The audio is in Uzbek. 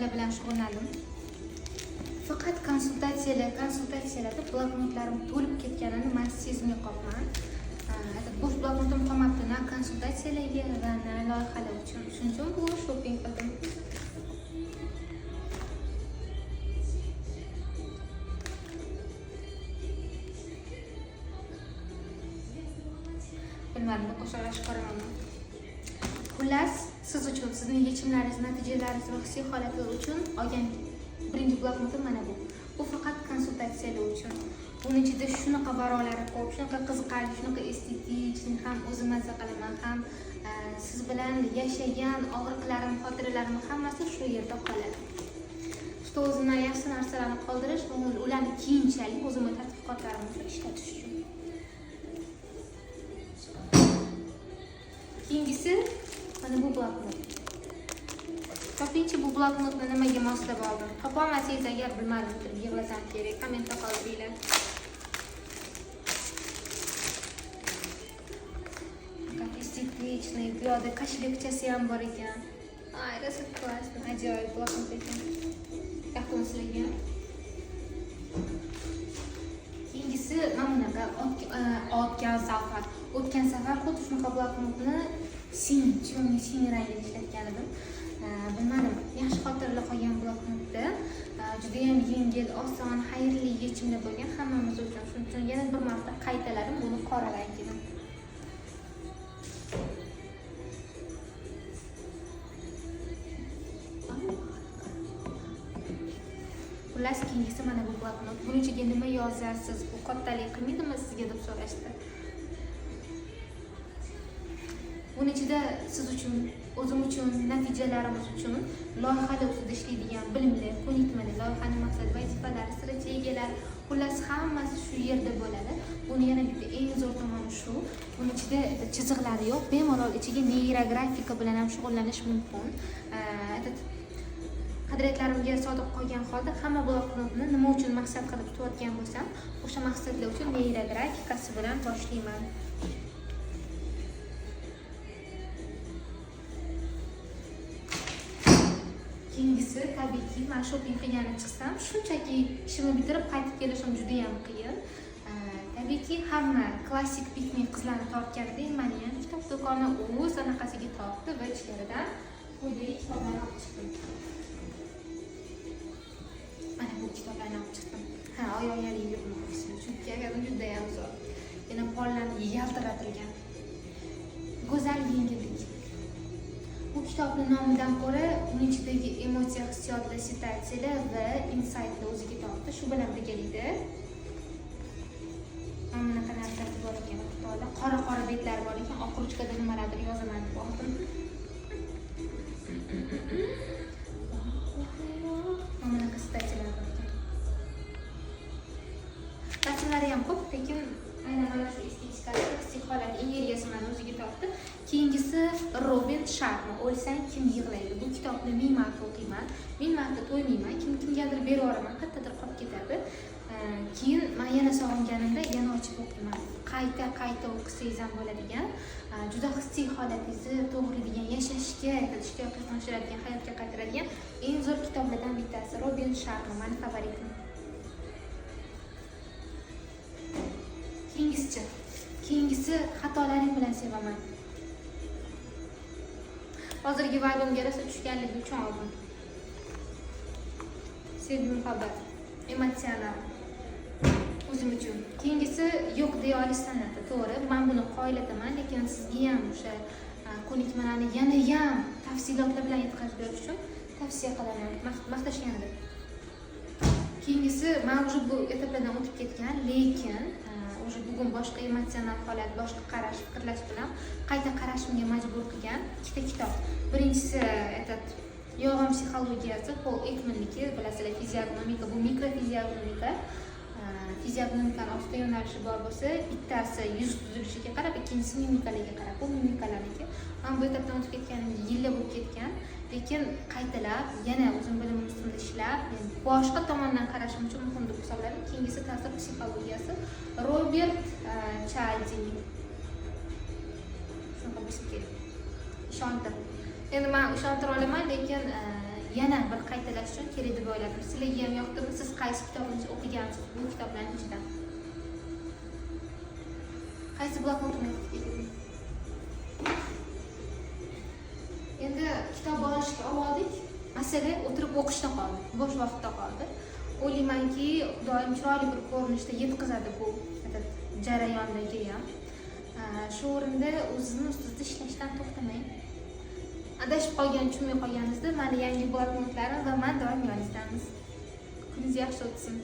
temalar bilan shug'ullandim. Faqat konsultatsiyalarda bloknotlarim to'lib ketganini men sezmay qolman. Bo'sh bloknotim qolmabdi, na konsultatsiyalarga va na loyihalar uchun. Shuning uchun bu shopping qildim. Bilmadim, qo'shilib ko'raman. Xullas, siz uchun, sizning yechimlaringiz, natijalaringiz va hissiy holatingiz uchun olgan birinchi bloknotim mana bu. Bu faqat konsultatsiyalar uchun. Buning ichida shunaqa baroqlari ko'p, shunaqa qiziqarli, shunaqa estetik, ham o'zim mazza qilaman, ham siz bilan yashagan og'riqlarim, xotiralarim hammasi shu yerda qoladi. Shu o'zimdan yaxshi narsalarni qoldirish va ularni keyinchalik o'zimning tadqiqotlarimda ishlatish uchun. Keyingisi mana bu bloknot. Topingchi bu bloknotni nimaga moslab oldim? Topolmasangiz agar bilmadim, yig'lasam kerak, kommentda qoldiringlar. Estetikniy, bu yerda kashlikchasi ham bor ekan. Ay, rosa klassni, ajoyib bloknot ekan. Yoqdimi sizlarga? Keyingisi mana bunaqa otgan safar. O'tgan safar xuddi shunaqa bloknotni sin rangida ishlatgan edim. Bilmadim, yaxshi xotiralar qolgan bloknotda juda ham yengil, oson, xayrli yechimlar bo'lgan hammamiz uchun. Shuning uchun yana bir marta qaytalarim, buni qora rangida. Xullas, keyingisi mana bu bloknot. Buning ichiga nima yozasiz? Bu kattalik qilmaydimi sizga deb so'rashdi. Buning ichida siz uchun, o'zim uchun, natijalarimiz uchun loyihalar ustida ishlaydigan bilimlar, ko'nikmalar, loyihaning maqsadi, vazifalari, strategiyalar, xullas hammasi shu yerda bo'ladi. Buni yana bitta eng zo'r tomoni shu. Buning ichida chiziqlari yo'q, bemalol ichiga neyrografika bilan ham shug'ullanish mumkin. Qadriyatlarimga sodiq qolgan holda hamma bloknotni nima uchun maqsad qilib tutayotgan bo'lsam, o'sha maqsadlar uchun neyrografikasi bilan boshlayman. Keyingisi tabiiyki, men shopping qilgani chiqsam, shunchaki ishimni bitirib qaytib kelishim juda ham qiyin. Tabiiyki, hamma klassik piknik qizlarni tortganidek, meni ham kitob do'koni o'z anaqasiga tortdi va ichlaridan quyidagi kitoblarni olib chiqdim. Mana bu kitoblarni olib chiqdim. Oyoqyali yurmoqchi, chunki juda ham zo'r. Yana pollarni yaltiratilgan. Go'zal yengillik. Bu kitobning nomidan ko'ra, uning ichidagi emotsiya, hissiyotlar, situatsiyalar va insightlar o'ziga tortdi. Shu bilan birgalikda mana bunaqa narsalar bor ekan, kitobda qora betlar bor ekan, oq ruchkada nimalardir yozaman deb oldim. Mana bunaqa statiyalar bor ekan. Rasmlari ham ko'p, lekin aynan mana shu estetik holat, energiyasi meni o'ziga tortdi. Keyingisi Robin Sharma, O'lsang kim yig'laydi. Bu kitobni 1000 marta o'qiyman, 1000 marta to'ymayman, kimgadir berib yuboraman, qayerdadir qolib ketadi. Keyin men yana sog'inganimda yana ochib o'qiyman. Qayta o'qisangiz ham bo'ladigan, juda hissiy holatingizni to'g'rilagan, yashashga, ishtiyoqni oshiradigan, hayotga qaytaradigan eng zo'r kitoblardan bittasi Robin Sharma, meni favoritim. Keyingisi xatolaring bilan sevaman. Hozirgi vaybimga rosa tushganligi uchun oldim. Sevgim muhabbat, emotsional. O'zim uchun. Keyingisi yo'q deya olish san'ati. To'g'ri, men buni qoyilataman, lekin sizga ham o'sha ko'nikmalarni yana ham tafsilotlar bilan yetkazib berish uchun tavsiya qilaman. Maqtashgandim. Keyingisi men уже bu etaplardan o'tib ketgan, lekin уже bugun boshqa emotsional holat, boshqa qarash, fikrlash bilan qayta qarashimga majbur qilgan ikkita kitob. Birinchisi Yolg'on psixologiyasi, Paul Ekmanniki, bilasizlar, fiziognomika, bu mikrofiziognomika. Fiziognomikaning ostida yo'nalishi bor bo'lsa, bittasi yuz tuzilishiga qarab, ikkinchisi mimikalarga qarab. Bu mimikalarniki. Men bu etapdan o'tib ketganimga yillar bo'lib ketgan, lekin qaytalab, yana o'zim bilimim ustida ishlab, boshqa tomondan qarashim uchun muhim deb hisobladim. Keyingisi ta'sir psixologiyasi, Robert Cialdini. Shunaqa bo'lsa kerak. Ishontir. Endi men ishontira olaman, lekin yana bir qaytalash uchun kerak deb o'yladim. Sizlarga ham yoqdimi? Siz qaysi kitobni o'qigansiz bu kitoblarning ichidan? Qaysi bloknotimni o'qidingiz? Endi kitob olishga oldik. Masala o'tirib o'qishda qoldi. Bo'sh vaqtda qoldi. O'ylaymanki, Xudoyim chiroyli bir ko'rinishda yetkazadi bu jarayondagi ham. Shu o'rinda o'zingizni ustida ishlashdan to'xtamang. Adashib qolgan, tushunmay qolganingizda mana yangi bloknotlarim va men doim yonizdamiz. Kuningiz yaxshi o'tsin.